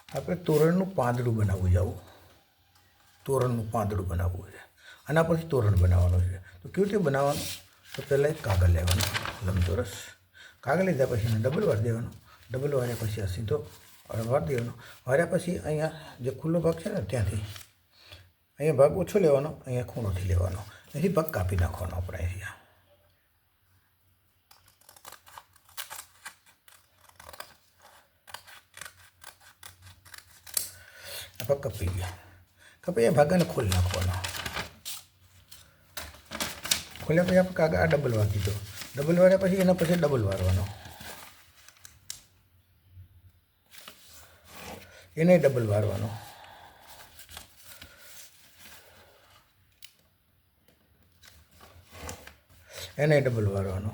આપણે તોરણનું પાંદડું બનાવવું જવું, તોરણનું પાંદડું બનાવવું છે, આના પછી તોરણ બનાવવાનું છે. તો કેવી રીતે બનાવવાનું? તો પહેલાં એક કાગળ લેવાનું લંબચોરસ, કાગળ લીધા પછી એને ડબલ વાર દેવાનું, ડબલ વાર્યા પછી આ સીધો વાર દેવાનો, વાર્યા પછી અહીંયા જે ખુલ્લો ભાગ છે ને ત્યાંથી અહીંયા ભાગ ઓછો લેવાનો, અહીંયા ખૂણોથી લેવાનો, અહીંથી ભાગ કાપી નાખવાનો આપણે અહીંયા. આ ભાગ કપી ગયા, કપી એ ભાગને ખોલી નાખવાનો. ખોલ્યા પછી આપણે કાગળ આ ડબલ વાર દીધો, ડબલ વાર્યા પછી એના પછી ડબલ વારવાનો, એને ડબલ વારવાનો, એને ડબલ વારવાનો,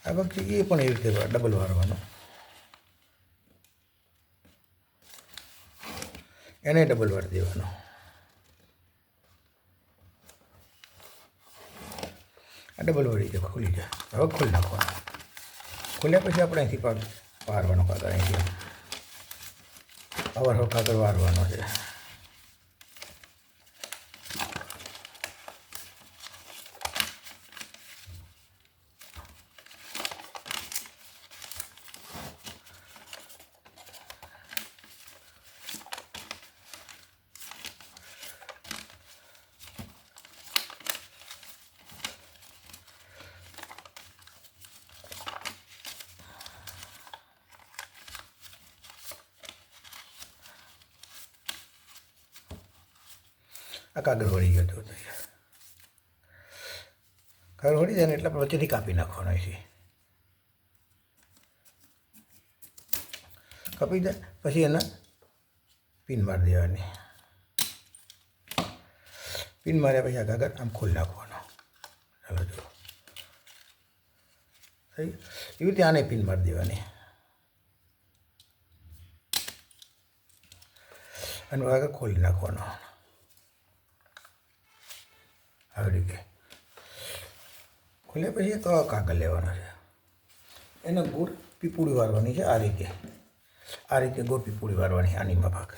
આ પછી એ પણ એવી રીતે ડબલ વારવાનો, એને ડબલ વાર દેવાનો. આ ડબલ વાળી જાય, ખુલી જાય. હવે ખોલી નાખવાનો. ખોલ્યા પછી આપણે અહીંથી વારવાનો કાગળ, અહીંથી હવે કાગળ વારવાનો છે. આ કાગળ વળી ગયો હતો, કાગળ વળી જાય ને એટલે વચ્ચેથી કાપી નાખવાનો છે. કાપી જાય પછી એના પિન મારી દેવાની, પિન માર્યા પછી આ કાગળ આમ ખોલી નાખવાનો. ચાલો જો થઈ એવી રીતે આને પિન મારી દેવાની અને કાગળ ખોલી નાખવાનો આવી રીતે. ખોલ્યા પછી એક કાગળ લેવાનો છે, એને ગોળ પીપુડી વારવાની છે. આ રીતે ગોળ પીપુડી વારવાની આનીમાં ભાગ.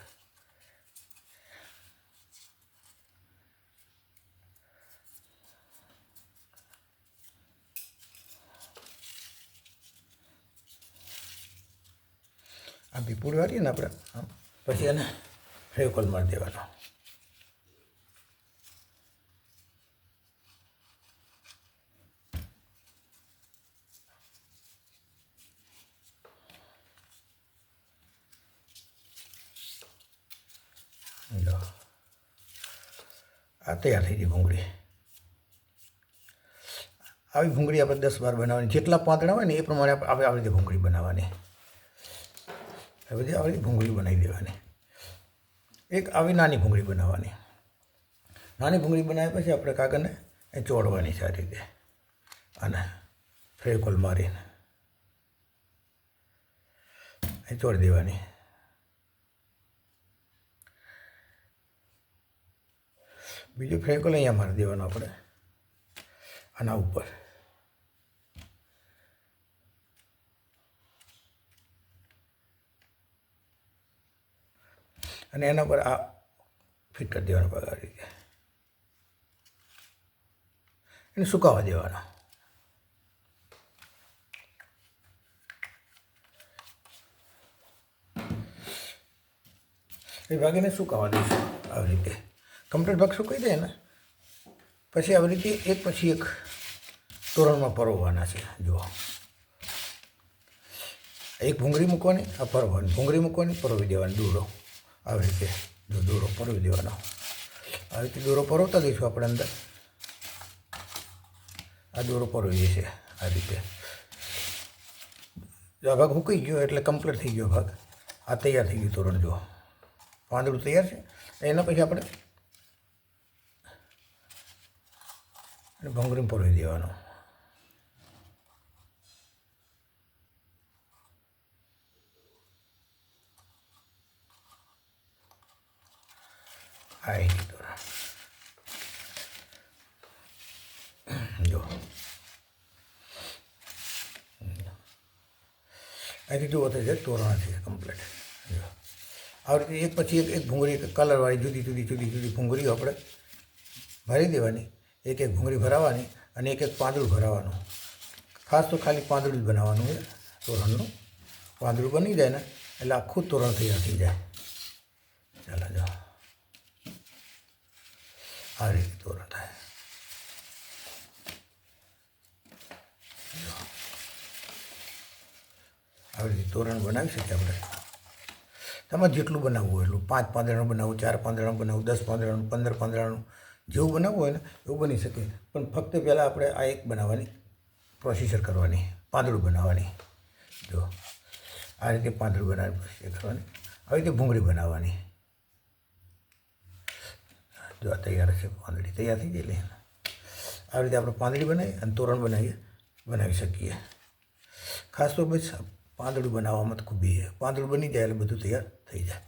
આ પીપુડી વારીએ ને આપણે પછી એને ફેવિકોલ મારી દેવાનો. આ તૈયાર થઈ ગઈ ભૂંગળી. આવી ભૂંગળી આપણે 10 વાર બનાવવાની, જેટલા પાંદડા હોય ને એ પ્રમાણે આપણે આવી રીતે ભૂંગળી બનાવવાની. એ બધી આવી ભૂંગળી બનાવી દેવાની. એક આવી નાની ભૂંગળી બનાવવાની. નાની ભૂંગળી બનાવ્યા પછી આપણે કાગળને એ ચોળવાની છે આ રીતે, અને ફેવિકોલ મારીને એ ચોળી દેવાની. બીજું ફેવિકોલ અહીંયા મારી દેવાનો આપણે આના ઉપર. અને એના પર આ ફિટ કરી દેવાનો પગ આ રીતે, એને સુકાવા દેવાનો. એ ભાગીને સુકાવા દઈશું આવી રીતે. કમ્પ્લીટ ભાગ સુકાઈ જાય ને પછી આવી રીતે એક પછી એક તોરણમાં પરોવવાના છે. જુઓ, એક ભૂંગળી મૂકવાની, આ પરોવવાની, ભૂંગળી મૂકવાની, પરોવી દેવાની દોરો આવી રીતે. જો દોરો પરોવી દેવાનો, આવી રીતે દોરો પરોવતા દઈશું આપણે અંદર. આ દોરો પરોવીએ છીએ આ રીતે. જો આ ભાગ મૂકી ગયો એટલે કમ્પ્લીટ થઈ ગયો ભાગ. આ તૈયાર થઈ ગયું તોરણ. જો પાંદડું તૈયાર છે. એના પછી આપણે ભૂંગળીમાં પરોવી દેવાનો. આ તોરણ જો અહીંથી જુઓ તો છે તોરણ છે કમ્પ્લીટ. જો આવી રીતે એક પછી એક ભૂંગળી કલરવાળી જુદી જુદી જુદી જુદી ભૂંગળીઓ આપણે ભરી દેવાની, એક એક ભૂંગળી ભરાવાની અને એક એક પાંદડું ભરાવાનું. ખાસ તો ખાલી પાંદડું જ બનાવવાનું છે તોરણનું. પાંદડું બની જાય ને એટલે આખું તોરણ તૈયાર થઈ જાય. ચાલો જો આ રીતે તોરણ થાય. આવી રીતે તોરણ બનાવી શકીએ આપણે. તમારે જેટલું બનાવવું હોય એટલું, 5 પાંદડાનું બનાવવું, 4 પાંદડાનું બનાવવું, 10 પાંદડાનું, 15 પાંદડાનું, જેવું બનાવવું હોય ને એવું બની શકે. પણ ફક્ત પહેલાં આપણે આ એક બનાવવાની પ્રોસીજર કરવાની, પાંદડું બનાવવાની. જો આ રીતે પાંદડું બનાવવાની પ્રોસીજર કરવાની. આવી રીતે ભૂંગળી બનાવવાની. જો આ તૈયાર છે, પાંદડી તૈયાર થઈ ગયેલી. આવી રીતે આપણે પાંદડી બનાવી અને તોરણ બનાવી શકીએ. ખાસ તો બસ પાંદડું બનાવવામાં તો ખૂબ પાંદડું બની જાય એટલે બધું તૈયાર થઈ જાય.